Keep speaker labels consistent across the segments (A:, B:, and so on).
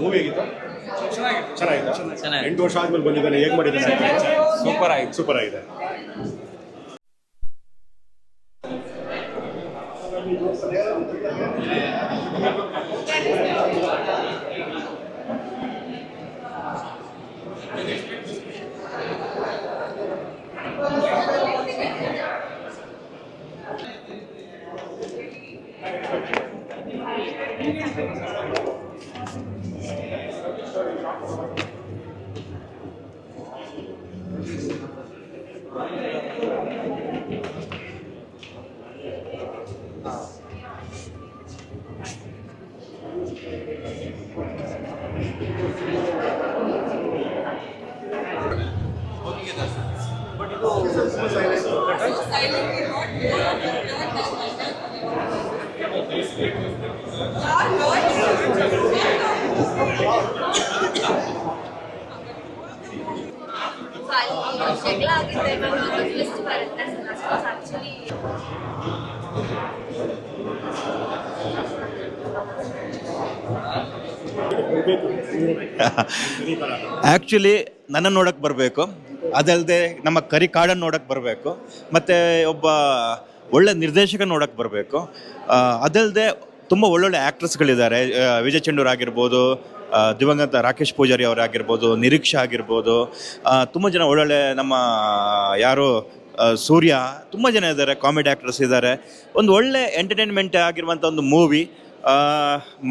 A: Movie ಹೇಗಿತ್ತು? ಚೆನ್ನಾಗಿದೆ. 8 ವರ್ಷ ಆದ್ಮೇಲೆ ಬಂದಿದ್ದಾನೆ, ಹೇಗೆ ಮಾಡಿದ್ದಾನೆ? ಸೂಪರ್ ಆಗಿದೆ.
B: ಆ್ಯಕ್ಚುಲಿ ನನ್ನ ನೋಡೋಕ್ಕೆ ಬರಬೇಕು, ಅದಲ್ಲದೆ ನಮ್ಮ ಕರಿಕಾಡನ್ನು ನೋಡೋಕ್ಕೆ ಬರಬೇಕು, ಮತ್ತು ಒಬ್ಬ ಒಳ್ಳೆ ನಿರ್ದೇಶಕ ನೋಡೋಕ್ಕೆ ಬರಬೇಕು. ಅದಲ್ಲದೆ ತುಂಬ ಒಳ್ಳೊಳ್ಳೆ ಆ್ಯಕ್ಟ್ರೆಸ್ಗಳಿದ್ದಾರೆ. ವಿಜಯ್ ಚೆಂಡೂರ್ ಆಗಿರ್ಬೋದು, ದಿವಂಗತ ರಾಕೇಶ್ ಪೂಜಾರಿ ಅವರಾಗಿರ್ಬೋದು, ನಿರೀಕ್ಷಾ ಆಗಿರ್ಬೋದು, ತುಂಬ ಜನ ಒಳ್ಳೊಳ್ಳೆ ನಮ್ಮ ಯಾರು ಸೂರ್ಯ, ತುಂಬ ಜನ ಇದ್ದಾರೆ, ಕಾಮಿಡಿ ಆ್ಯಕ್ಟರ್ಸ್ ಇದ್ದಾರೆ. ಒಂದು ಒಳ್ಳೆ ಎಂಟರ್ಟೈನ್ಮೆಂಟ್ ಆಗಿರುವಂಥ ಒಂದು ಮೂವಿ,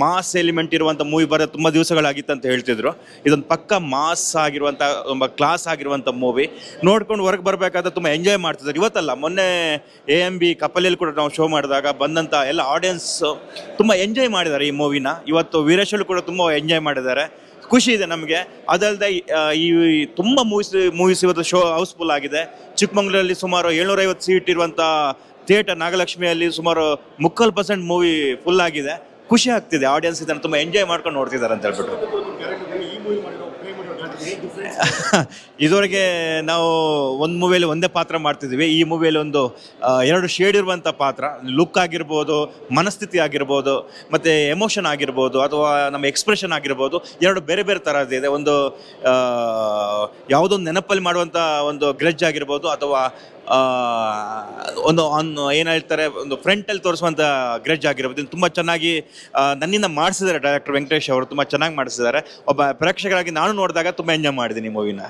B: ಮಾಸ್ ಎಲಿಮೆಂಟ್ ಇರುವಂಥ ಮೂವಿ ಬರೋದು ತುಂಬ ದಿವಸಗಳಾಗಿತ್ತು ಅಂತ ಹೇಳ್ತಿದ್ರು. ಇದೊಂದು ಪಕ್ಕ ಮಾಸ್ ಆಗಿರುವಂಥ ತುಂಬ ಕ್ಲಾಸ್ ಆಗಿರುವಂಥ ಮೂವಿ. ನೋಡ್ಕೊಂಡು ಹೊರಗೆ ಬರಬೇಕಾದ್ರೆ ತುಂಬ ಎಂಜಾಯ್ ಮಾಡ್ತಿದ್ದಾರೆ. ಇವತ್ತಲ್ಲ, ಮೊನ್ನೆ AMB ಕಪಲಲ್ಲಿ ಕೂಡ ನಾವು ಶೋ ಮಾಡಿದಾಗ ಬಂದಂಥ ಎಲ್ಲ ಆಡಿಯನ್ಸ್ ತುಂಬ ಎಂಜಾಯ್ ಮಾಡಿದ್ದಾರೆ ಈ ಮೂವಿನ. ಇವತ್ತು ವೀರೇಶಲ್ಲಿ ಕೂಡ ತುಂಬ ಎಂಜಾಯ್ ಮಾಡಿದ್ದಾರೆ. ಖುಷಿ ಇದೆ ನಮಗೆ. ಅದಲ್ಲದೆ ಈ ತುಂಬ ಮೂವೀಸ್ ಇವತ್ತು ಶೋ ಹೌಸ್ಫುಲ್ ಆಗಿದೆ. ಚಿಕ್ಕಮಂಗ್ಳೂರಲ್ಲಿ ಸುಮಾರು 750 ಸೀಟ್ ಇರುವಂಥ ಥಿಯೇಟರ್ ನಾಗಲಕ್ಷ್ಮಿಯಲ್ಲಿ ಸುಮಾರು 3% ಮೂವಿ ಫುಲ್ ಆಗಿದೆ. ಖುಷಿ ಆಗ್ತಿದೆ. ಆಡಿಯನ್ಸ್ ಇದನ್ನು ತುಂಬ ಎಂಜಾಯ್ ಮಾಡ್ಕೊಂಡು ನೋಡ್ತಿದ್ದಾರೆ ಅಂತ ಹೇಳ್ಬಿಟ್ಟು. ಇದುವರೆಗೆ ನಾವು ಒಂದು ಮೂವಿಯಲ್ಲಿ ಒಂದೇ ಪಾತ್ರ ಮಾಡ್ತಿದ್ವಿ. ಈ ಮೂವಿಯಲ್ಲಿ ಒಂದು 2 ಶೇಡ್ ಇರುವಂಥ ಪಾತ್ರ. ಲುಕ್ ಆಗಿರ್ಬೋದು, ಮನಸ್ಥಿತಿ ಆಗಿರ್ಬೋದು, ಮತ್ತು ಎಮೋಷನ್ ಆಗಿರ್ಬೋದು, ಅಥವಾ ನಮ್ಮ ಎಕ್ಸ್ಪ್ರೆಷನ್ ಆಗಿರ್ಬೋದು, 2 ಬೇರೆ ಬೇರೆ ಥರದ್ದಿದೆ. ಒಂದು ಯಾವುದೋ ಒಂದು ನೆನಪಲ್ಲಿ ಮಾಡುವಂಥ ಒಂದು ಗ್ರೆಜ್ ಆಗಿರ್ಬೋದು, ಅಥವಾ ಒಂದು ಏನು ಹೇಳ್ತಾರೆ, ಒಂದು ಫ್ರಂಟಲ್ಲಿ ತೋರಿಸುವಂಥ ಗ್ರೆಜ್ ಆಗಿರ್ಬೋದು. ಇದು ತುಂಬ ಚೆನ್ನಾಗಿ ನನ್ನಿಂದ ಮಾಡಿಸಿದ್ದಾರೆ ಡೈರೆಕ್ಟರ್ ವೆಂಕಟೇಶ್ ಅವರು. ತುಂಬ ಚೆನ್ನಾಗಿ ಮಾಡಿಸಿದ್ದಾರೆ. ಒಬ್ಬ ಪ್ರೇಕ್ಷಕರಾಗಿ ನಾನು ನೋಡಿದಾಗ ತುಂಬ ಎಂಜಾಯ್ ಮಾಡಿದ್ದೀನಿ ಈ ಮೂವಿನ.